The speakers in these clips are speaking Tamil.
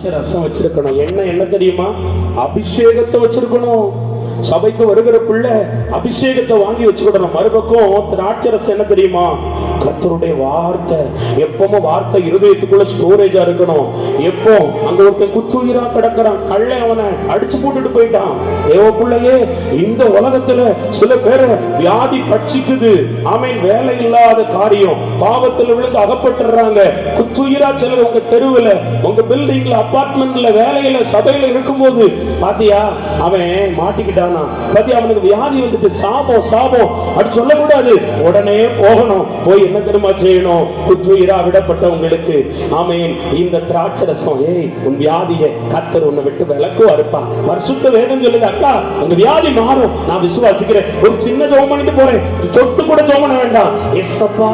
ரசம் வச்சிருக்கணும். என்ன தெரியுமா? அபிஷேகத்தை வச்சிருக்கணும். சபைக்கு வருகிற பிள்ளை அபிஷேகத்தை வாங்கி வச்சுக்கிடணும். மறுபக்கம் திராட்சரசம் என்ன தெரியுமா? கர்த்தருடைய வார்த்தை. எப்பவும் வார்த்தை இருதயத்துக்குள்ள ஸ்டோரேஜா இருக்கணும். எப்போ அங்க ஒருத்தன் குற்றுயிரா கிடக்கிறான், கள்ளை அவனை அடிச்சு போட்டுட்டு போயிட்டான். தேவ பிள்ளையே, இந்த உலகத்துல சில பேரை வியாதி பட்சிக்குது. ஆமேன். வேலை இல்லாத காரியம், பாவத்துல விழுந்து அகப்பட்டுறாங்க. குற்றுயிரா சிலர் உங்க தெருவில், உங்க பில்டிங்ல, அபார்ட்மெண்ட்ல, வேலையில, சபையில இருக்கும்போது பாத்தியா அவன் மாட்டிக்கிட்டான். அவனுக்கு வியாதி வந்துட்டு சாபம் அப்படி சொல்லக்கூடாது. உடனே போகணும். போய் என்ன தெரியுமா செய்யணும்? குற்றுயிரா விடப்பட்டவங்களுக்கு ஆமேன் இந்த திராட்சரசம், உன் வியாதியை கர்த்தர் உன்னை விட்டு விலக்குவாருப்பா. பரிசுத்த வேதம் சொல்லுது, அக்கா உங்க வியாதி மாறும், நான் விசுவாசிக்கிறேன். ஒரு சின்ன ஜெபம் பண்ணிட்டு போறேன், சொட்டு கூட ஜெபம் பண்ண வேண்டாம். எஸ்ஸப்பா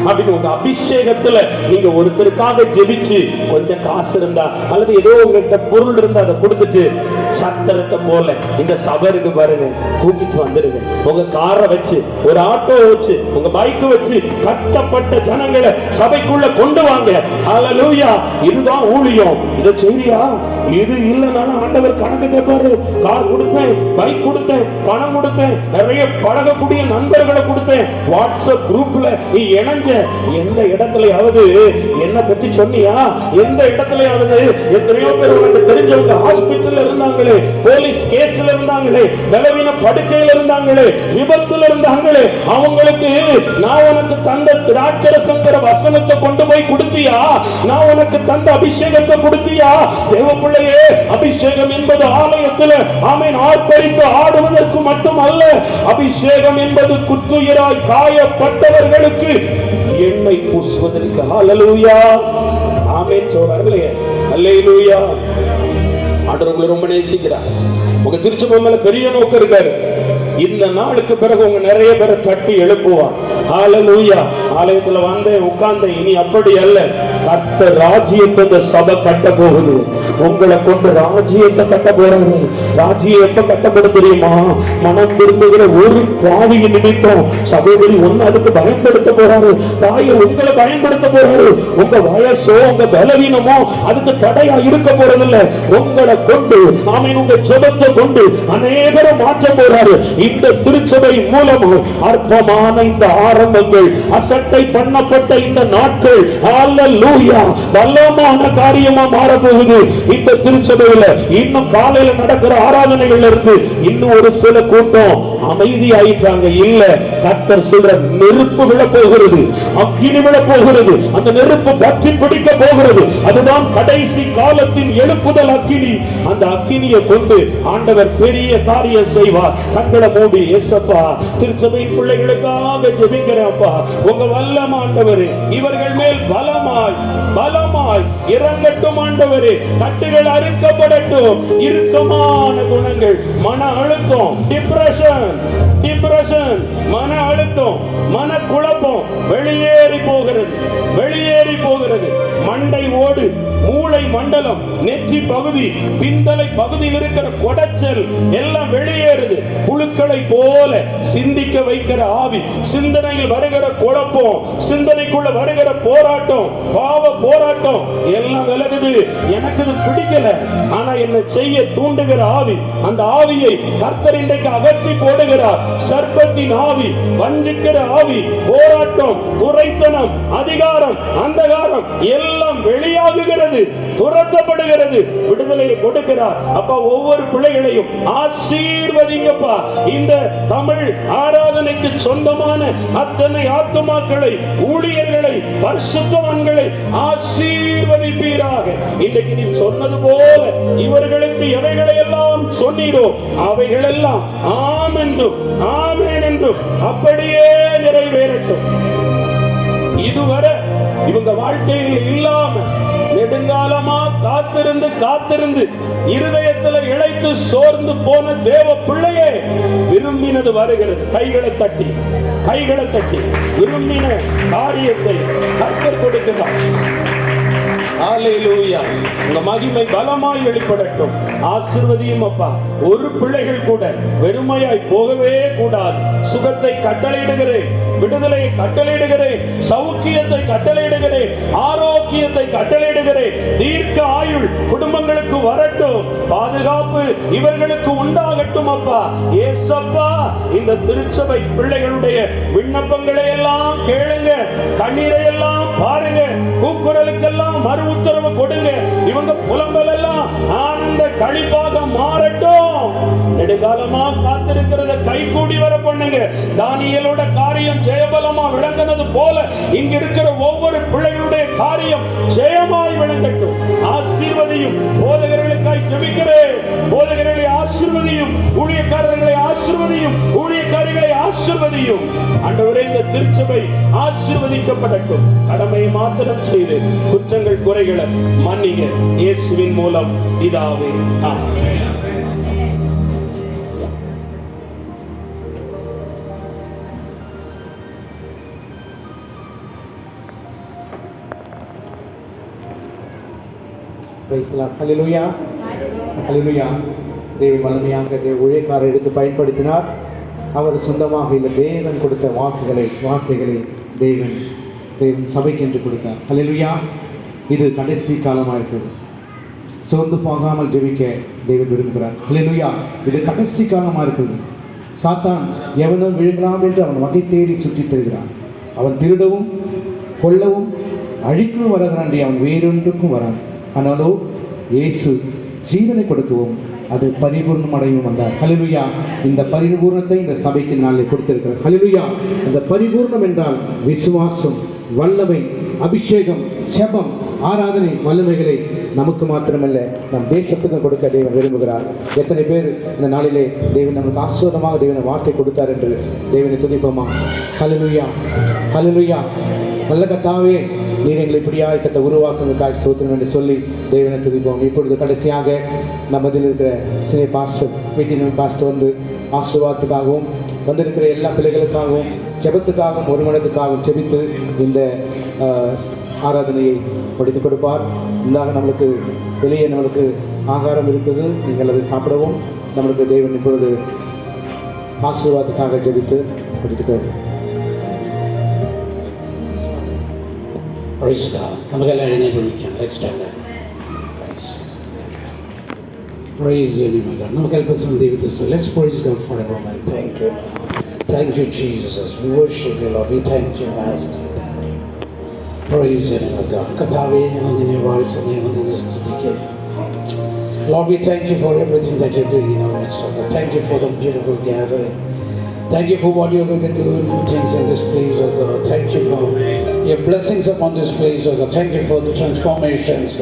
அப்படின்னு உங்க அபிஷேகத்துல நீங்க ஒருத்தருக்காக ஜெபிச்சு, கொஞ்சம் காசு இருந்தா அல்லது ஏதோ உங்ககிட்ட பொருள் இருந்தா அதை கொடுத்துட்டு சத்திரத்தை போல இந்த சபருக்கு பாருங்க தூக்கிட்டு வந்துருங்க. உங்க காரை வச்சு, ஒரு ஆட்டோ வச்சு, உங்க பைக் வச்சு கட்டப்பட்ட ஜனங்களை சபைக்குள்ள கொண்டு வாங்க. ஹல்லேலூயா. இதுதான் ஊழியம். இத செய்றியா? இது இல்லனாலும் ஆண்டவர் கணக்கு கேட்பாரு. கார் கொடுத்தேன், பைக் கொடுத்தேன், பணம் கொடுத்தேன், நிறைய பழகக்கூடிய நண்பர்களை கொடுத்தேன், வாட்ஸ்அப் குரூப்ல நீ இணைஞ்ச, எந்த இடத்துலயாவது என்ன பத்தி சொன்னியா? எந்த இடத்துலயாவது? எத்தனையோ பேர் உனக்கு தெரிஞ்சவங்க ஹாஸ்பிட்டல்ல இருந்தாங்களே, போலீஸ் கேஸ்ல இருந்தாங்களே, பலவீன படுக்கையில இருந்தாங்களே, விபத்துல இருந்தாங்களே, அவங்களுக்கு நான் உனக்கு தந்த திராட்சரசங்கிற வசனத்தை கொண்டு போய் கொடுத்தியா? நான் உனக்கு தந்த அபிஷேகத்தை கொடுத்தியா? தேவ பிள்ளையே, அபிஷேகம் என்பது ஆலயத்தில் ஆமென் ஆர்ப்பரித்து ஆடுவதற்கு மட்டுமல்ல. அபிஷேகம் என்பது குற்றுயிராய் காயப்பட்டவர்களுக்கு எண்ணெய் பூசுவதற்கு. ஹல்லேலூயா. ஆமென் சொல்றாங்களே. ஹல்லேலூயா. ஆண்டவர் உங்களை ரொம்ப நேசிக்கிறார். உங்க திருச்சபை மேல பெரிய நோக்கம் இருக்காரு. இந்த நாளுக்கு பிறகு உங்க நிறைய பேரை தட்டி எழுப்புவார். ஹல்லேலூயா. ஆலயத்துல வந்தேன், உட்கார்ந்தேன், இனி அப்படி அல்ல. கர்த்தர் ராஜ்யத்தை இந்த சபை கட்ட போகுது. உங்களை கொண்டு ராஜ்யத்தை கட்ட போறாரு. ராஜ்யம் எப்ப கட்டப்படும் தெரியுமா? மனம் திரும்புகிற ஒரு பாவியின் நிமித்தம் சகோதரி ஒன்னு அதுக்கு பயன்படுத்த போறாரு. தாயை உங்களை பயன்படுத்த போறாரு. உங்க வயசோ உங்க பலவீனமோ அதுக்கு தடையா இருக்க போறதில்லை. உங்களை கொண்டு ஆமென் உங்க ஜெபத்தை கொண்டு அநேகரை மாற்ற போறாரு. இந்த திருச்சபை மூலமா அற்பமான இந்த ஆரம்பங்கள், அசட்டை பண்ணப்பட்ட இந்த நாட்கள் ஹல்லேலூயா பலமான காரியமா மாற போகுது. இந்த திருச்சபையில இன்னும் காலையில நடக்கிற ஆராதனைகள்ல இருந்து இன்னும் ஒரு சில கூட்டம் அமைதி ஆயிட்டாங்க. இல்ல, கர்த்தர் சொல்ற நெருப்பு விழ போகிறது, அக்கினி விழ போகிறது, அந்த நெருப்பு பற்றி பிடிக்க போகிறது. அதுதான் கடைசி காலத்தின் எழுப்புதல் அக்கினி. அந்த அக்கினியை கொண்டு ஆண்டவர் பெரிய காரியம் செய்வார். கண்களை மூடி, ஏசப்பா திருச்சபையின் பிள்ளைகளுக்காக ஜெபிக்கிறேன். அப்பா உங்க வல்லம் ஆண்டவரே, இவர்கள் மேல் பலமாய் இறங்கட்டும் ஆண்டவரே. கட்டுகள் அறுக்கப்படட்டும். இறுக்கமான குணங்கள், மன அழுத்தம், டிப்ரெஷன், மன அழுத்தம், மன குழப்பம் வெளியேறி போகிறது. மண்டை ஓடு, மூளை மண்டலம், நெற்றி பகுதி, பிந்தலை பகுதியில் இருக்கிற கொடைச்சல் எல்லாம் வெளியேறுது. புழுக்களை போல சிந்திக்க வைக்கிற ஆவி, சிந்தனையில் வருகிற குழப்பம், சிந்தனைக்குள்ள வருகிற போராட்டம், பாவ போராட்டம் எல்லாம் விலகுது. எனக்கு இது பிடிக்கல, ஆனா என்ன செய்ய தூண்டுகிற ஆவி, அந்த ஆவியை கர்த்தர் இன்றைக்கு அகற்றி போடுகிறார். சர்ப்பத்தின் ஆவி, வஞ்சிக்கிற ஆவி, போராட்டம், துரைத்தனம், அதிகாரம், அந்தகாரம் எல்லாம் வெளியாகுகிறது, துரத்தப்படுகிறது. விடுதலையை கொடுக்கிறார். அப்பா ஒவ்வொரு பிள்ளைகளையும் ஆசீர்வதிங்கப்பா. இந்த தமிழ் ஆராதனைக்கு சொந்தமான அத்தனை ஆத்துமாக்களை, ஊழியர்களை, பரிசுத்தவான்களை ஆசீர்வதிப்பீராக. இன்றைக்கு நீ சொன்னது போல இவர்களுக்கு எவைகளை எல்லாம் சொன்னீரோ அவைகளெல்லாம் ஆம் என்றும் ஆமென் என்றும் அப்படியே நிறைவேறட்டும். இதுவரை இவங்க வாழ்க்கையில் இல்லாம நெடுங்காலமா காத்திருந்து இருதயத்தில் இழைத்து சோர்ந்து போன தேவ பிள்ளையே விரும்பினது வருகிறது. கைகளை தட்டி விரும்பின காரியத்தை கர்த்தர் கொடுக்கிறார். ஹல்லேலூயா. உங்க மகிமை பலமாய் வெளிப்படட்டும். ஆசீர்வதியும் அப்பா. ஒரு பிள்ளைகள் கூட வெறுமையாய் போகவே கூடாது. சுகத்தை கட்டளையிடுகிறேன், விடுதலையை கட்டளையிடுகிறேன், சௌக்கியத்தை கட்டளையிடுகிறேன், ஆரோக்கியத்தை கட்டளையிடுகிறேன், தீர்க்க ஆயுள், குடும்ப வரட்டும், பாதுகாப்பு இவர்களுக்கு உண்டாகட்டும். அப்பா ஏசப்பா, இந்த திருச்சபை பிள்ளைகளுடைய விண்ணப்பங்களை எல்லாம் கேளுங்க, கண்ணீரை எல்லாம் பாருங்க, கூக்குரலுக்கெல்லாம் மறு உத்தரவு கொடுங்க. இவங்க புலம்பல் எல்லாம் ஆனந்த களிப்பாக மாறட்டும். நெடுகாலமா காத்திருக்கிறத கை கூடி வர பண்ணுங்க. தானியேலோட காரியம் ஜெயபலமா விளங்கினது போல இங்க இருக்கிற ஒவ்வொரு பிள்ளைகளுடைய காரியம் ஜெயமாய் விளங்கட்டும். ஆசீர்வதியும். போதகர்களுக்காய் ஜெபிக்கிறேன். போதகர்களை ஆசீர்வதியும், ஊழியக்காரர்களை ஆசீர்வதியும், ஊழியக்காரிகளை ஆசீர்வதியும். ஆண்டவரே, இந்த திருச்சபை ஆசீர்வதிக்கப்படட்டும். கடமையை மாத்திரம் செய்து குற்றங்கள் குறைகளை மன்னிங்க. இயேசுவின் மூலம் பிதாவே, ஆமென். ஹல்லேலூயா, ஹல்லேலூயா. தேவன் வல்லமையாக ஊழியக்காரரை எடுத்து பயன்படுத்தினார். அவர் சொந்தமாக இல்லை, தேவன் கொடுத்த வார்த்தைகளை தேவன் சபைக்கு என்று கொடுத்தார். ஹல்லேலூயா. இது கடைசி காலமாக இருக்கிறது. சோர்ந்து போகாமல் ஜெபிக்க தேவன் விரும்புகிறார். ஹல்லேலூயா. இது கடைசி காலமாக இருக்கிறது. சாத்தான் எவனும் விழுங்கலாம் என்று அவன் வகை தேடி சுற்றித் தருகிறான். அவன் திருடவும் கொல்லவும் அழிக்கவும் வருகிறான், அவன் வேறொன்றுக்கும் வரான். ஆனாலோ இயேசு ஜீவனை கொடுக்கவும் அது பரிபூர்ணம் அடையும் வந்தார். ஹல்லேலூயா. இந்த பரிபூர்ணத்தை இந்த சபைக்கு நாளில் கொடுத்திருக்கிறார். ஹல்லேலூயா. இந்த பரிபூர்ணம் என்றால் விசுவாசம், வல்லமை, அபிஷேகம், ஜெபம், ஆராதனை, வல்லமைகளை நமக்கு மாத்திரமல்ல நம் தேசத்துக்கும் கொடுக்க தேவன் விரும்புகிறார். எத்தனை பேர் இந்த நாளிலே தேவன் நமக்கு ஆசீர்வாதமாக தேவனை வார்த்தை கொடுத்தார் என்று தேவனை துதிப்போமா? ஹல்லேலூயா, ஹல்லேலூயா. நல்ல கர்த்தாவே, நீர் எங்களை இப்படியாக கத்த உருவாக்குவதற்காக ஸ்தோத்திரம் என்று சொல்லி தேவனை துதிப்போம். இப்பொழுது கடைசியாக நம்மதில் இருக்கிற சினை பாஸ்டர், வீட்டின் பாஸ்டர் வந்து ஆசீர்வாதத்துக்காகவும் வந்திருக்கிற எல்லா பிள்ளைகளுக்காகவும் ஜெபத்துக்காகவும் ஒரு மனத்துக்காகவும் ஜெபித்து இந்த ஆராதனையை படித்து கொடுப்பார். இதாக நம்மளுக்கு வெளியே நம்மளுக்கு ஆகாரம் இருக்குது, நீங்கள் அதை சாப்பிடவும். நம்மளுக்கு தேவன் இப்பொழுது ஆசீர்வாதத்துக்காக ஜெபித்து படித்துக்கொள்வோம். Praise God. നമുക്കെല്ലാം എഴുന്നേറ്റിരിക്കാം. Let's stand up. Praise the name of God. നമുക്ക് അല്പസം ദൈവത്തെ സ്തുതിക്കാം. Let's praise God for a moment. Thank you. Thank you, Jesus. We worship you, Lord. We thank you, Master. Praise the name of God. കർത്താവേ, ഞങ്ങൾ നിന്നെ വാഴ്ച നിന്നെ സ്തുതിക്കുന്നു. Lord, we thank you for everything that you're doing in our midst. Thank you for the beautiful gathering. Thank you for what you're going to do, new things in this place, oh God. Thank you for your blessings upon this place, oh God. Thank you for the transformations.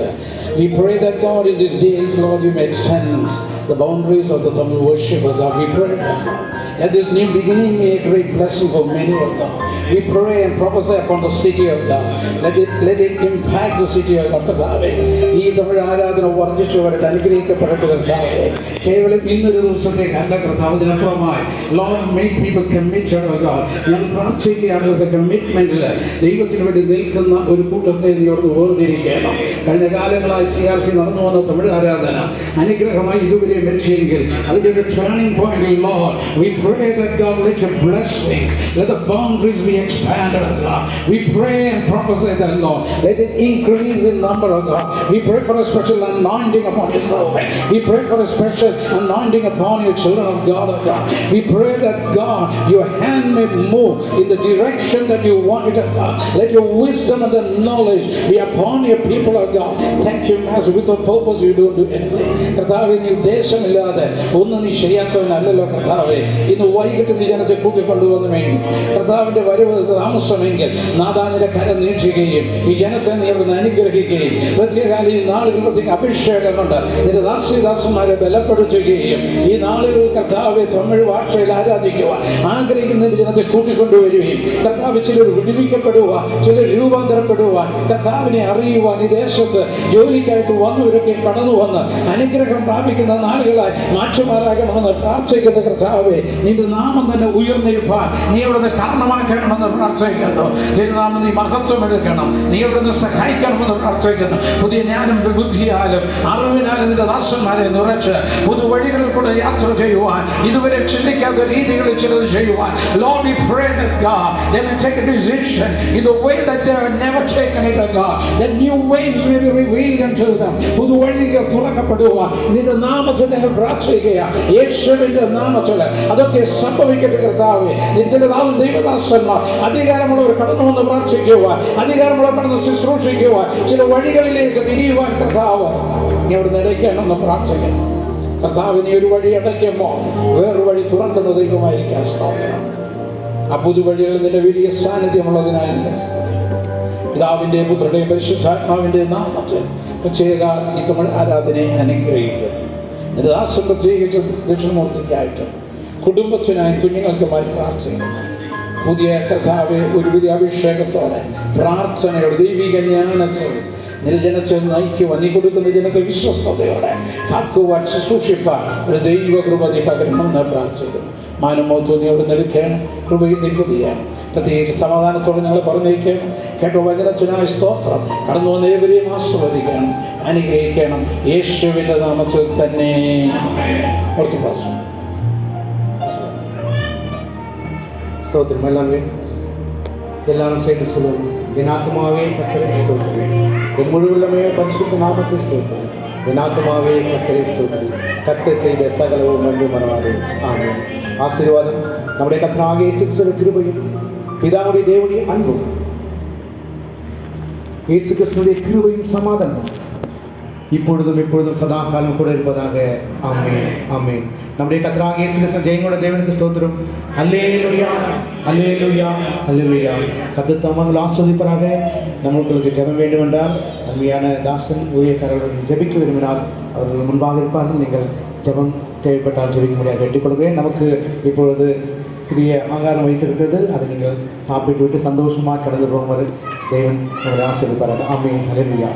We pray that, God, in these days, Lord, you may extend the boundaries of the Tamil worship, oh God. We pray that, God, let this new beginning be a great blessing for many, oh God. We pray and prophesy upon the city of God. Let it impact the city of God. കർത്താവേ, ഈ തമിഴ് ആരാധന വർദ്ധിച്ചു വരട്ടെ, അനുഗ്രഹിക്കപ്പെടട്ടെ കർത്താവേ. കേവലം ഇന്നൊരു ദിവസത്തേക്ക് അല്ല കർത്താവിനപ്പുറമായി, Lord, make people committed, oh God. ഞങ്ങൾ പ്രാർത്ഥിക്കുകയാണ് കമ്മിറ്റ്മെന്റിൽ ദൈവത്തിന് വേണ്ടി നിൽക്കുന്ന ഒരു കൂട്ടത്തെ നീ അവിടുന്ന് വേർതിരിക്കണം. കഴിഞ്ഞ കാലങ്ങളായി CRC നടന്നു വന്ന തമിഴ് ആരാധന അനുഗ്രഹമായി ഇതുവരെ വെച്ചെങ്കിൽ അതിൻ്റെ ഒരു ടേണിംഗ് പോയിന്റിൽ, Lord, we pray that, God, let your blessings, let the boundaries be expanded, oh God. We pray and prophesy that, Lord, let it increase in number, oh God. We pray for a special anointing upon your servant. We pray for a special anointing upon your children of God, oh God. We pray that, God, your hand may move in the direction that you want it, oh God. Let your wisdom and the knowledge be upon your people, oh God. Thank you, Master. Without purpose you don't do anything. കർത്താവേ, നീ ഉദ്ദേശമില്ലാതെ ഒന്നും നീ ചെയ്യാത്തവനല്ലല്ലോ കർത്താവേ. ഇന്ന് വൈകിട്ട് നീ ജനത്തെ കൂട്ടിക്കൊണ്ടുവന്നു വേണ്ടി കർത്താവിന്റെ വരവ് താമസമെങ്കിൽ നാദാനിന്റെ കരം നീട്ടുകയും ഈ ജനത്തെ നീ അവിടുന്ന് അനുഗ്രഹിക്കുകയും പ്രത്യേകാല ഈ നാളുകൾ പ്രത്യേക അഭിഷേകം കൊണ്ട് നിന്റെ ദാസന്മാരെ ബലപ്പെടുത്തുകയും ഈ നാളുകൾ കർത്താവെ തമിഴ് ഭാഷയിൽ ആരാധിക്കുവാൻ ആഗ്രഹിക്കുന്ന ജനത്തെ കൂട്ടിക്കൊണ്ടുവരികയും കർത്താവ് ചിലർ വിടുവിക്കപ്പെടുവാൻ, ചിലർ രൂപാന്തരപ്പെടുവാൻ, കർത്താവിനെ അറിയുവാൻ ഈ ദേശത്ത് ജോലിക്കായിട്ട് വന്നവരൊക്കെ കടന്നു വന്ന് അനുഗ്രഹം പ്രാപിക്കുന്ന നാളുകളായി മാറ്റുമാറാകണമെന്ന് പ്രാർത്ഥിക്കുന്ന കർത്താവെ, നിന്റെ നാമം തന്നെ ഉയർന്നിരിപ്പാൻ നീ അവിടുന്ന് കാരണമാക്കണമെന്ന് പ്രാർത്ഥിക്കുന്നു. തിരുനാമം നീ മഹത്വം എടുക്കണം, നീ അവിടുന്ന് സഹായിക്കണമെന്ന് പ്രാർത്ഥിക്കുന്നു. പുതിയ ജ്ഞാനം ബുദ്ധിയാലും അറിവിനാലും നിന്റെ ദാസന്മാരെ നിറച്ച് പുതുവഴികളിൽ കൂടെ യാത്ര ചെയ്യുവാൻ, ഇതുവരെ ചിന്തിക്കാത്ത രീതികളിൽ ചിലത് ചെയ്യുവാൻ, Lord, we pray that, God, they may take a decision in the way that they have never taken it, God. That new ways may be revealed അഭിഷേകം ചെയ്താൽ പുതുവഴികൾ തുറക്കപ്പെടുവാൻ നിന്റെ നാമത്തിൽ ഞങ്ങൾ പ്രാർത്ഥിക്കുകയാണ്. യേശുവിന്റെ നാമത്തിൽ അതൊക്കെ സംഭവിക്കട്ടെ കർത്താവേ. നിന്റെ ദൈവദാസന്മാർ അധികാരമുള്ളവർ കടന്നു വന്ന് പ്രാർത്ഥിക്കുവാൻ, അധികാരമുള്ളവർ കടന്ന് ശുശ്രൂഷിക്കുവാൻ, ചില വഴികളിലേക്ക് തിരിയുവാൻ കർത്താവ് നീ അവിടെ നിടയ്ക്കണമെന്ന് പ്രാർത്ഥിക്കണം. കർത്താവ് നീ ഒരു വഴി അടയ്ക്കുമ്പോൾ വേറൊരു വഴി തുറക്കുന്ന ദൈവമായിരിക്കാൻ സ്തോത്രം. ആ പുതുവഴികളിൽ നിന്റെ വലിയ സാന്നിധ്യമുള്ളതിനായി നിന്നെ സ്തുതിക്കുന്നു. പിതാവിൻ്റെയും പുത്രൻ്റെയും പരിശുദ്ധാത്മാവിൻ്റെയും നാമത്തിൽ പ്രത്യേക ഈ തമിഴ് ആരാധനയെ അനുഗ്രഹിക്കുന്നു. നിന്റെ ദാസൻ പ്രത്യേകിച്ച് ദക്ഷിണമൂർത്തിക്കായിട്ടും കുടുംബത്തിനായി കുഞ്ഞുങ്ങൾക്കുമായി പ്രാർത്ഥിക്കുന്നു. പുതിയ കർത്താവ് ഒരു വലിയ അഭിഷേകത്തോടെ പ്രാർത്ഥനയോടെ ദൈവിക ജ്ഞാനത്തിൽ നിന്റെ നയിക്കുവാൻ, നീ കൊടുക്കുന്ന ജനത്തെ വിശ്വസ്തയോടെ കാക്കുവാൻ, ശുശ്രൂഷിപ്പാൻ ഒരു ദൈവകൃപ നീ പകരണമെന്ന് പ്രാർത്ഥിക്കുന്നു. മാനമോത്വം നീ അവിടെ നെടുക്കണം, കൃപയും നികുതിയാണ്. പ്രത്യേകിച്ച് സമാധാനത്തോടെ ഞങ്ങൾ പറഞ്ഞേക്കണം. കേട്ടോ വചനത്തിനായ സ്തോത്രം. കടന്നു വന്ന ഏവരെയും ആസ്വദിക്കണം, അനുഗ്രഹിക്കണം. യേശുവിൻ്റെ നാമത്തിൽ തന്നെ. ஸ்தோத்திரம். எல்லாரும் சேர்ந்து சொல்லுவோம். என் ஆத்துமாவே கர்த்தரை ஸ்தோத்திரி, என் முழு உள்ளமே பரிசுத்த நாமத்தை ஸ்தோத்திரி. என் ஆத்துமாவே கர்த்தரை ஸ்தோத்திரி, கர்த்தர் செய்த சகலவும் நன்றி மறவாதே. ஆமென். ஆசீர்வாதம் நம்முடைய கர்த்தராகிய இயேசு கிறிஸ்துவின் கிருபையும் பிதாவுடைய தேவனுடைய அன்பும் இயேசு கிறிஸ்துவின் கிருபையும் சமாதானமும் இப்பொழுதும் எப்பொழுதும் சதா காலம் கூட இருப்பதாக. ஆமென். ஆமென். நம்முடைய கர்த்தராகிய இயேசு கிறிஸ்து ஜெயங்கொண்ட தேவனுக்கு ஸ்தோத்திரம். அல்லேலூயா, அல்லேலூயா, அல்லேலூயா. கர்த்தர் தாமங்கள் ஆஸ்வதிப்பராக. நம்மளுக்கு ஜெபம் வேண்டுமென்றால் அருமையான தாசன் ஊழியக்காரர்கள் ஜெபிக்க விரும்பினால் அவர்கள் முன்பாக இருப்பார்கள். நீங்கள் ஜெபம் தேவைப்பட்டால் ஜெபிக்க முடியாது கேட்டுக்கொள்கிறேன். நமக்கு இப்பொழுது சிறிய ஆகாரம் வைத்திருக்கிறது. அதை நீங்கள் சாப்பிட்டு விட்டு சந்தோஷமாக கடந்து போகுமாறு தேவன் உங்களை ஆஸ்வதிப்பார்கள். ஆமென். அல்லேலூயா.